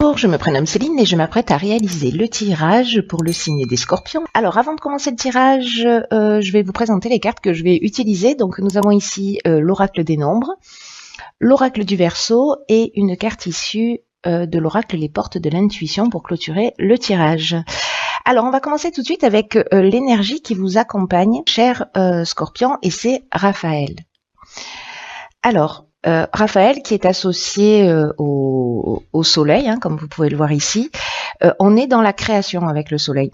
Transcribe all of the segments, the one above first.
Bonjour, je me prénomme Céline et je m'apprête à réaliser le tirage pour le signe des Scorpions. Alors avant de commencer le tirage, je vais vous présenter les cartes que je vais utiliser. Donc nous avons ici l'oracle des nombres, l'oracle du Verseau et une carte issue de l'oracle les portes de l'intuition pour clôturer le tirage. Alors on va commencer tout de suite avec l'énergie qui vous accompagne, cher Scorpion, et c'est Raphaël. Alors, Raphaël qui est associé au soleil, hein, comme vous pouvez le voir ici, on est dans la création avec le soleil.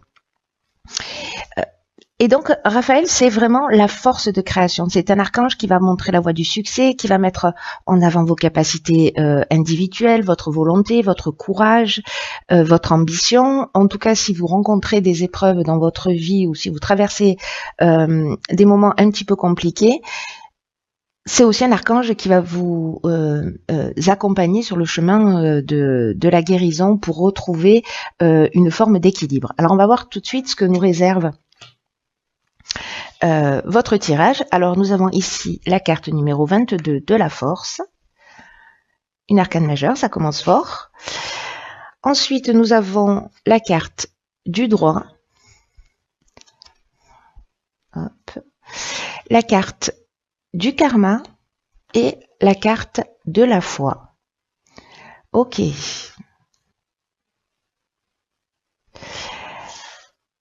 Et donc, Raphaël, c'est vraiment la force de création. C'est un archange qui va montrer la voie du succès, qui va mettre en avant vos capacités individuelles, votre volonté, votre courage, votre ambition. En tout cas, si vous rencontrez des épreuves dans votre vie ou si vous traversez des moments un petit peu compliqués, c'est aussi un archange qui va vous accompagner sur le chemin de la guérison pour retrouver une forme d'équilibre. Alors, on va voir tout de suite ce que nous réserve votre tirage. Alors, nous avons ici la carte numéro 22 de la force, une arcane majeure, ça commence fort. Ensuite, nous avons la carte du droit, hop, la carte du karma et la carte de la foi. Ok.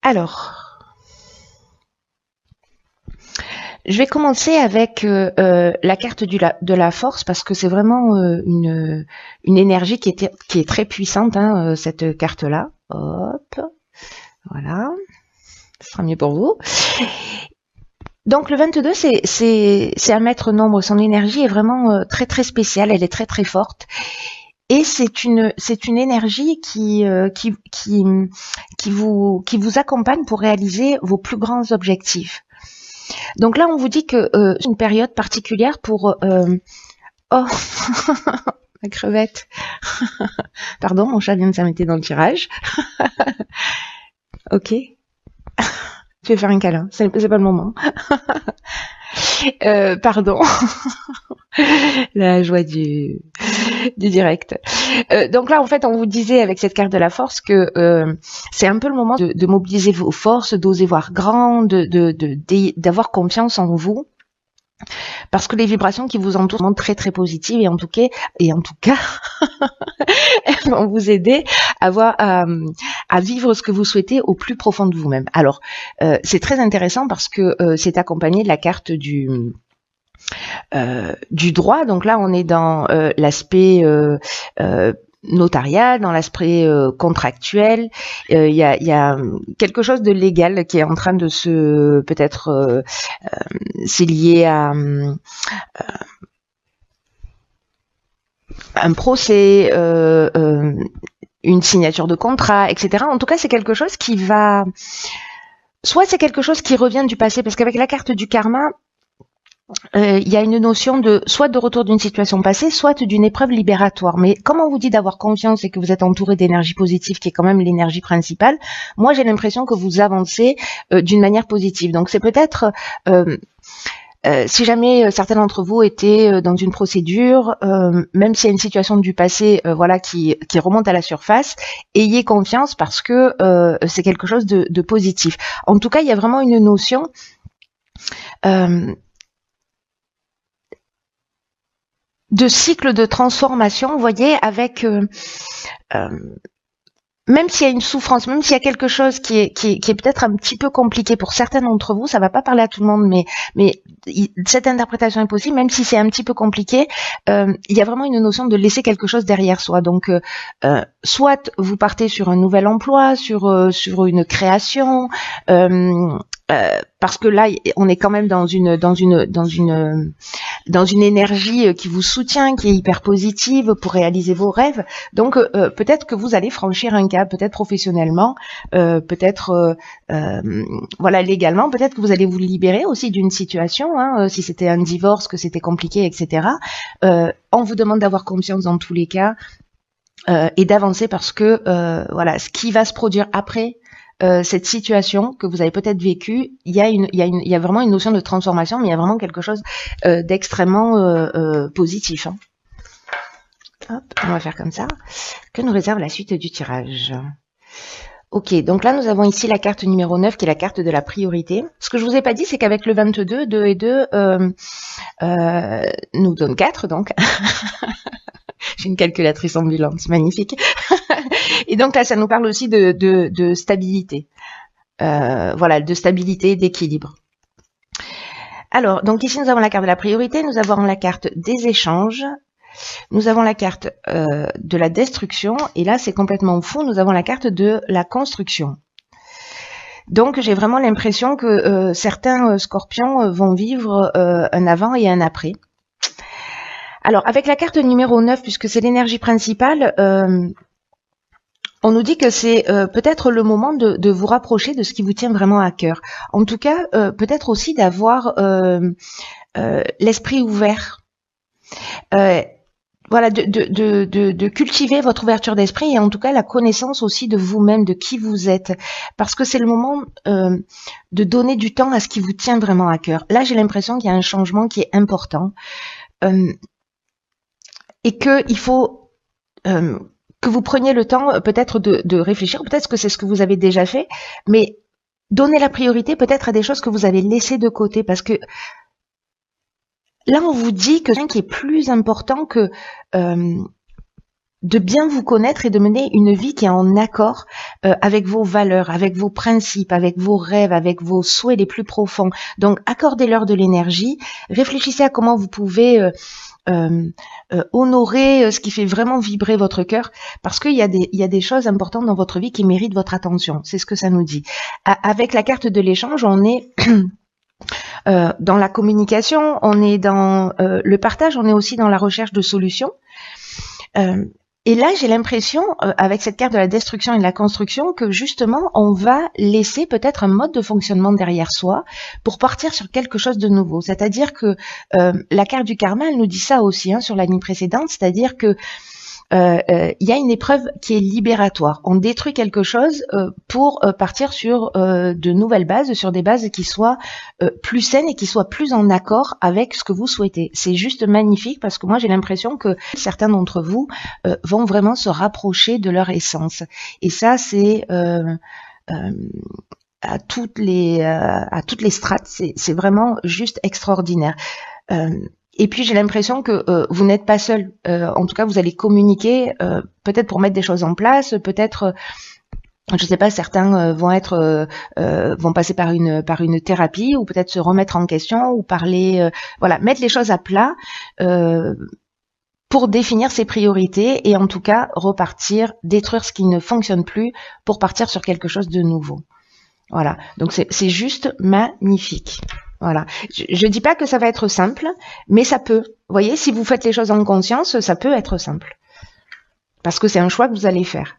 Alors, je vais commencer avec la carte de la force parce que c'est vraiment une énergie qui est très puissante, hein, cette carte-là. Hop, voilà, ce sera mieux pour vous. Donc le 22, c'est un maître nombre. Son énergie est vraiment très très spéciale. Elle est très très forte. Et c'est une énergie qui vous accompagne pour réaliser vos plus grands objectifs. Donc là, on vous dit que c'est une période particulière pour... Oh, la crevette. Pardon, mon chat vient de s'arrêter dans le tirage. Ok. Je vais faire un câlin, c'est pas le moment. Pardon. La joie du direct. Donc là, en fait, on vous disait avec cette carte de la force que c'est un peu le moment de mobiliser vos forces, d'oser voir grand, d'avoir confiance en vous. Parce que les vibrations qui vous entourent sont très très positives et en tout cas elles vont vous aider à vivre ce que vous souhaitez au plus profond de vous-même. Alors, c'est très intéressant parce que c'est accompagné de la carte du droit. Donc là, on est dans l'aspect notarial, dans l'aspect contractuel. Il y a quelque chose de légal qui est en train de se peut-être c'est lié à un procès, une signature de contrat, etc. En tout cas, c'est quelque chose qui va... Soit c'est quelque chose qui revient du passé, parce qu'avec la carte du karma, il y a une notion de soit de retour d'une situation passée, soit d'une épreuve libératoire. Mais comme on vous dit d'avoir confiance et que vous êtes entouré d'énergie positive, qui est quand même l'énergie principale, moi j'ai l'impression que vous avancez d'une manière positive. Donc c'est peut-être... si jamais certains d'entre vous étaient dans une procédure, même s'il y a une situation du passé, voilà, qui remonte à la surface, ayez confiance parce que c'est quelque chose de positif. En tout cas, il y a vraiment une notion de cycle de transformation, vous voyez, avec même s'il y a une souffrance, même s'il y a quelque chose qui est peut-être un petit peu compliqué pour certains d'entre vous, ça va pas parler à tout le monde, mais cette interprétation est possible, même si c'est un petit peu compliqué, il y a vraiment une notion de laisser quelque chose derrière soi. Donc, soit vous partez sur un nouvel emploi, sur une création, parce que là, on est quand même dans une énergie qui vous soutient, qui est hyper positive pour réaliser vos rêves. Donc, peut-être que vous allez franchir un cap, peut-être professionnellement, peut-être voilà, légalement, peut-être que vous allez vous libérer aussi d'une situation, hein, si c'était un divorce, que c'était compliqué, etc. On vous demande d'avoir confiance dans tous les cas et d'avancer parce que voilà, ce qui va se produire après cette situation que vous avez peut-être vécue, il y a vraiment une notion de transformation, mais il y a vraiment quelque chose d'extrêmement positif. Hein. Hop, on va faire comme ça. Que nous réserve la suite du tirage? Ok, donc là nous avons ici la carte numéro 9 qui est la carte de la priorité. Ce que je vous ai pas dit, c'est qu'avec le 22, 2 et 2 nous donne 4 donc. J'ai une calculatrice ambulante, c'est magnifique. Et donc là ça nous parle aussi de stabilité. Voilà, de stabilité, d'équilibre. Alors, donc ici nous avons la carte de la priorité, nous avons la carte des échanges, nous avons la carte de la destruction, et là c'est complètement fou, nous avons la carte de la construction. Donc j'ai vraiment l'impression que certains scorpions vont vivre un avant et un après. Alors avec la carte numéro 9, puisque c'est l'énergie principale, on nous dit que c'est peut-être le moment de vous rapprocher de ce qui vous tient vraiment à cœur. En tout cas, peut-être aussi d'avoir l'esprit ouvert. Voilà, de cultiver votre ouverture d'esprit et en tout cas la connaissance aussi de vous-même, de qui vous êtes. Parce que c'est le moment de donner du temps à ce qui vous tient vraiment à cœur. Là, j'ai l'impression qu'il y a un changement qui est important et qu'il faut que vous preniez le temps peut-être de réfléchir, peut-être que c'est ce que vous avez déjà fait, mais donnez la priorité peut-être à des choses que vous avez laissées de côté, parce que là on vous dit que ce qui est plus important que de bien vous connaître et de mener une vie qui est en accord avec vos valeurs, avec vos principes, avec vos rêves, avec vos souhaits les plus profonds. Donc accordez-leur de l'énergie, réfléchissez à comment vous pouvez honorer ce qui fait vraiment vibrer votre cœur, parce qu'il y a des choses importantes dans votre vie qui méritent votre attention. C'est ce que ça nous dit. Avec la carte de l'échange, on est dans la communication, on est dans le partage, on est aussi dans la recherche de solutions. Et là, j'ai l'impression, avec cette carte de la destruction et de la construction, que justement, on va laisser peut-être un mode de fonctionnement derrière soi pour partir sur quelque chose de nouveau. C'est-à-dire que la carte du karma, elle nous dit ça aussi sur la ligne précédente, c'est-à-dire que il y a une épreuve qui est libératoire. On détruit quelque chose pour partir sur de nouvelles bases, sur des bases qui soient plus saines et qui soient plus en accord avec ce que vous souhaitez. C'est juste magnifique parce que moi j'ai l'impression que certains d'entre vous vont vraiment se rapprocher de leur essence. Et ça c'est à toutes les strates, c'est vraiment juste extraordinaire. Et puis j'ai l'impression que vous n'êtes pas seul. En tout cas, vous allez communiquer, peut-être pour mettre des choses en place, peut-être, je sais pas, certains vont passer par une thérapie, ou peut-être se remettre en question, ou parler, voilà, mettre les choses à plat pour définir ses priorités et en tout cas repartir, détruire ce qui ne fonctionne plus pour partir sur quelque chose de nouveau. Voilà, donc c'est juste magnifique. Voilà. Je dis pas que ça va être simple, mais ça peut. Vous voyez, si vous faites les choses en conscience, ça peut être simple. Parce que c'est un choix que vous allez faire.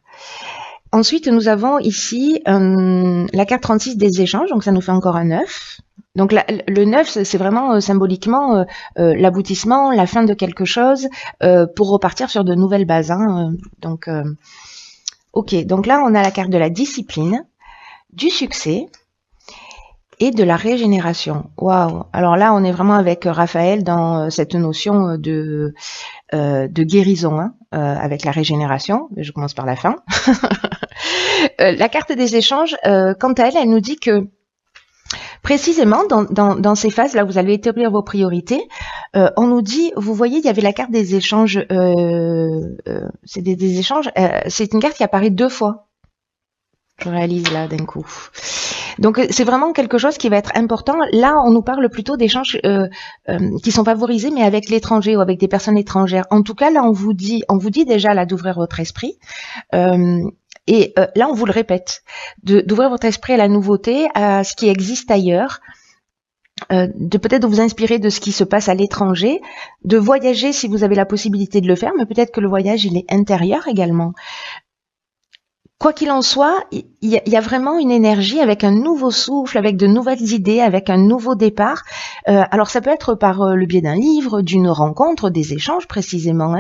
Ensuite, nous avons ici la carte 36 des échanges, donc ça nous fait encore un 9. Donc le 9, c'est vraiment symboliquement l'aboutissement, la fin de quelque chose, pour repartir sur de nouvelles bases. Donc, ok, donc là, on a la carte de la discipline, du succès, et de la régénération. Waouh! Alors là, on est vraiment avec Raphaël dans cette notion de guérison, avec la régénération. Je commence par la fin. La carte des échanges, quant à elle, elle nous dit que précisément dans ces phases là, vous allez établir vos priorités. On nous dit, vous voyez, il y avait la carte des échanges. C'est des échanges. C'est une carte qui apparaît 2 fois. Je réalise là d'un coup. Donc c'est vraiment quelque chose qui va être important. Là, on nous parle plutôt d'échanges qui sont favorisés, mais avec l'étranger ou avec des personnes étrangères. En tout cas, là, on vous dit déjà là d'ouvrir votre esprit. Et là, on vous le répète, d'ouvrir votre esprit à la nouveauté, à ce qui existe ailleurs, de peut-être vous inspirer de ce qui se passe à l'étranger, de voyager si vous avez la possibilité de le faire, mais peut-être que le voyage, il est intérieur également. Quoi qu'il en soit, il y a vraiment une énergie avec un nouveau souffle, avec de nouvelles idées, avec un nouveau départ. Alors ça peut être par le biais d'un livre, d'une rencontre, des échanges précisément.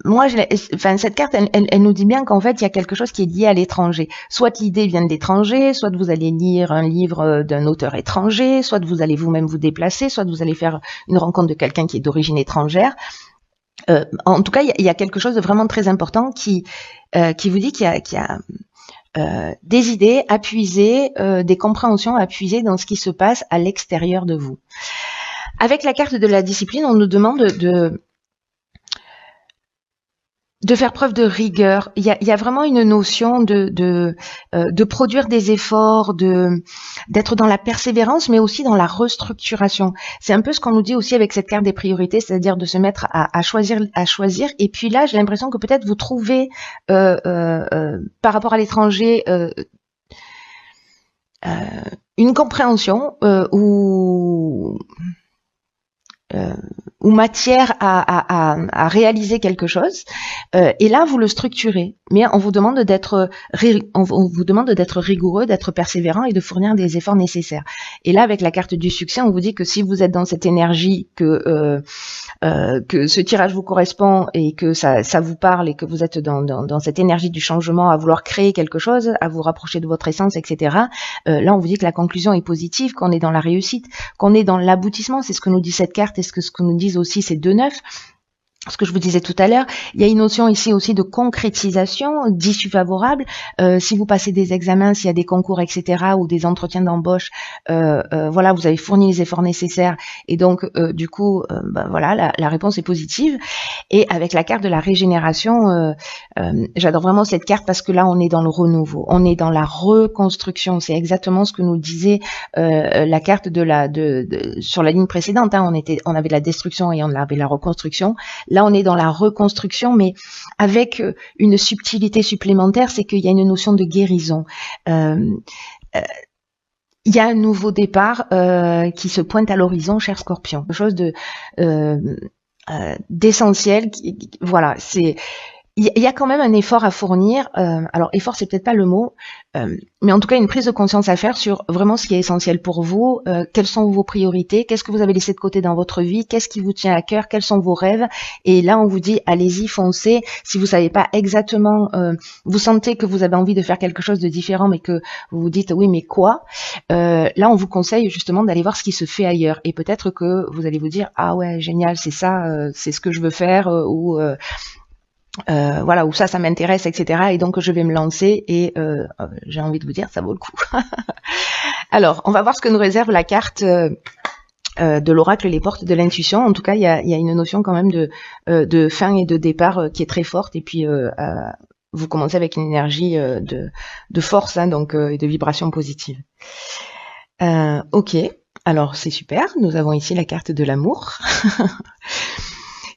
Moi, cette carte, elle nous dit bien qu'en fait, il y a quelque chose qui est lié à l'étranger. Soit l'idée vient de l'étranger, soit vous allez lire un livre d'un auteur étranger, soit vous allez vous-même vous déplacer, soit vous allez faire une rencontre de quelqu'un qui est d'origine étrangère. En tout cas, il y a quelque chose de vraiment très important qui vous dit qu'il y a des idées à puiser, des compréhensions à puiser dans ce qui se passe à l'extérieur de vous. Avec la carte de la discipline, on nous demande de faire preuve de rigueur. Il y a vraiment une notion de produire des efforts, d'être dans la persévérance, mais aussi dans la restructuration. C'est un peu ce qu'on nous dit aussi avec cette carte des priorités, c'est-à-dire de se mettre à choisir. Et puis là, j'ai l'impression que peut-être vous trouvez par rapport à l'étranger une compréhension ou matière à réaliser quelque chose, et là vous le structurez, mais on vous demande d'être rigoureux, d'être persévérant et de fournir des efforts nécessaires. Et là, avec la carte du succès, on vous dit que si vous êtes dans cette énergie, que ce tirage vous correspond et que ça vous parle et que vous êtes dans cette énergie du changement, à vouloir créer quelque chose, à vous rapprocher de votre essence, etc. Là, on vous dit que la conclusion est positive, qu'on est dans la réussite, qu'on est dans l'aboutissement. C'est ce que nous dit cette carte et ce que nous disent aussi ces deux neufs. Ce que je vous disais tout à l'heure, il y a une notion ici aussi de concrétisation, d'issue favorable. Si vous passez des examens, s'il y a des concours, etc., ou des entretiens d'embauche, voilà, vous avez fourni les efforts nécessaires, et donc du coup, voilà, la réponse est positive. Et avec la carte de la régénération, j'adore vraiment cette carte parce que là, on est dans le renouveau, on est dans la reconstruction. C'est exactement ce que nous disait la carte sur la ligne précédente. Hein, on avait la destruction et on avait la reconstruction. Là, on est dans la reconstruction, mais avec une subtilité supplémentaire, c'est qu'il y a une notion de guérison. Il y a un nouveau départ qui se pointe à l'horizon, cher Scorpion. Quelque chose d'essentiel. Voilà, il y a quand même un effort à fournir. Alors, effort, c'est peut-être pas le mot, mais en tout cas, une prise de conscience à faire sur vraiment ce qui est essentiel pour vous. Quelles sont vos priorités? Qu'est-ce que vous avez laissé de côté dans votre vie? Qu'est-ce qui vous tient à cœur? Quels sont vos rêves? Et là, on vous dit, allez-y, foncez. Si vous savez pas exactement, vous sentez que vous avez envie de faire quelque chose de différent, mais que vous vous dites, oui, mais quoi? Là, on vous conseille justement d'aller voir ce qui se fait ailleurs. Et peut-être que vous allez vous dire, ah ouais, génial, c'est ça, c'est ce que je veux faire, voilà, où ça m'intéresse, etc. Et donc je vais me lancer et j'ai envie de vous dire, ça vaut le coup. Alors, on va voir ce que nous réserve la carte de l'oracle, les portes de l'intuition. En tout cas, il y a une notion quand même de fin et de départ qui est très forte. Et puis, vous commencez avec une énergie de force, hein, donc et de vibration positive. Ok, alors c'est super. Nous avons ici la carte de l'amour.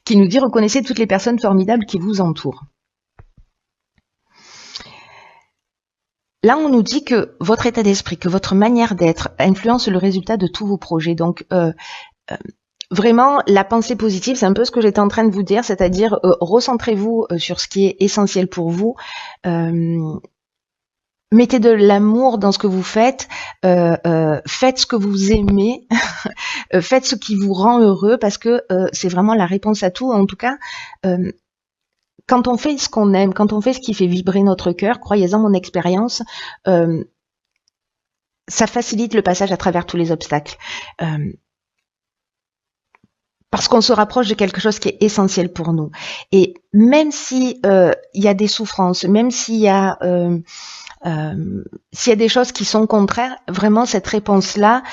Qui nous dit « Reconnaissez toutes les personnes formidables qui vous entourent ». Là, on nous dit que votre état d'esprit, que votre manière d'être influence le résultat de tous vos projets. Donc, vraiment, la pensée positive, c'est un peu ce que j'étais en train de vous dire, c'est-à-dire recentrez-vous sur ce qui est essentiel pour vous. Mettez de l'amour dans ce que vous faites, faites ce que vous aimez, faites ce qui vous rend heureux, parce que c'est vraiment la réponse à tout. En tout cas, quand on fait ce qu'on aime, quand on fait ce qui fait vibrer notre cœur, croyez-en mon expérience, ça facilite le passage à travers tous les obstacles. Parce qu'on se rapproche de quelque chose qui est essentiel pour nous. Et même si il y a des souffrances, même s'il y a des choses qui sont contraires, vraiment cette réponse-là,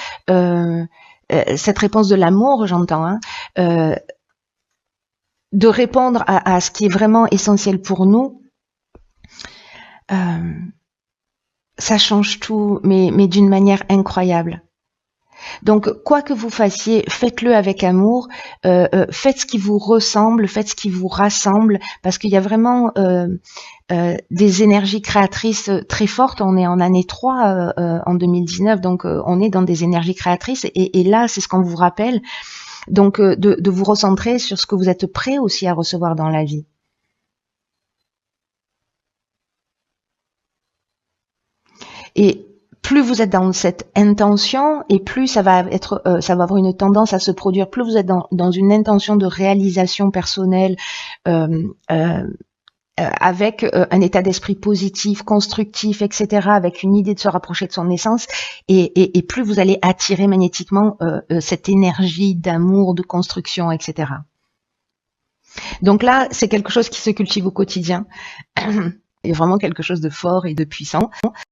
cette réponse de l'amour, j'entends, hein, de répondre à ce qui est vraiment essentiel pour nous, ça change tout, mais d'une manière incroyable. Donc, quoi que vous fassiez, faites-le avec amour, faites ce qui vous ressemble, faites ce qui vous rassemble, parce qu'il y a vraiment des énergies créatrices très fortes. On est en année 3 en 2019, donc on est dans des énergies créatrices, et là, c'est ce qu'on vous rappelle, donc de vous recentrer sur ce que vous êtes prêt aussi à recevoir dans la vie. Et plus vous êtes dans cette intention, et plus ça va avoir une tendance à se produire. Plus vous êtes dans une intention de réalisation personnelle, avec un état d'esprit positif, constructif, etc., avec une idée de se rapprocher de son essence, et plus vous allez attirer magnétiquement cette énergie d'amour, de construction, etc. Donc là, c'est quelque chose qui se cultive au quotidien et vraiment quelque chose de fort et de puissant.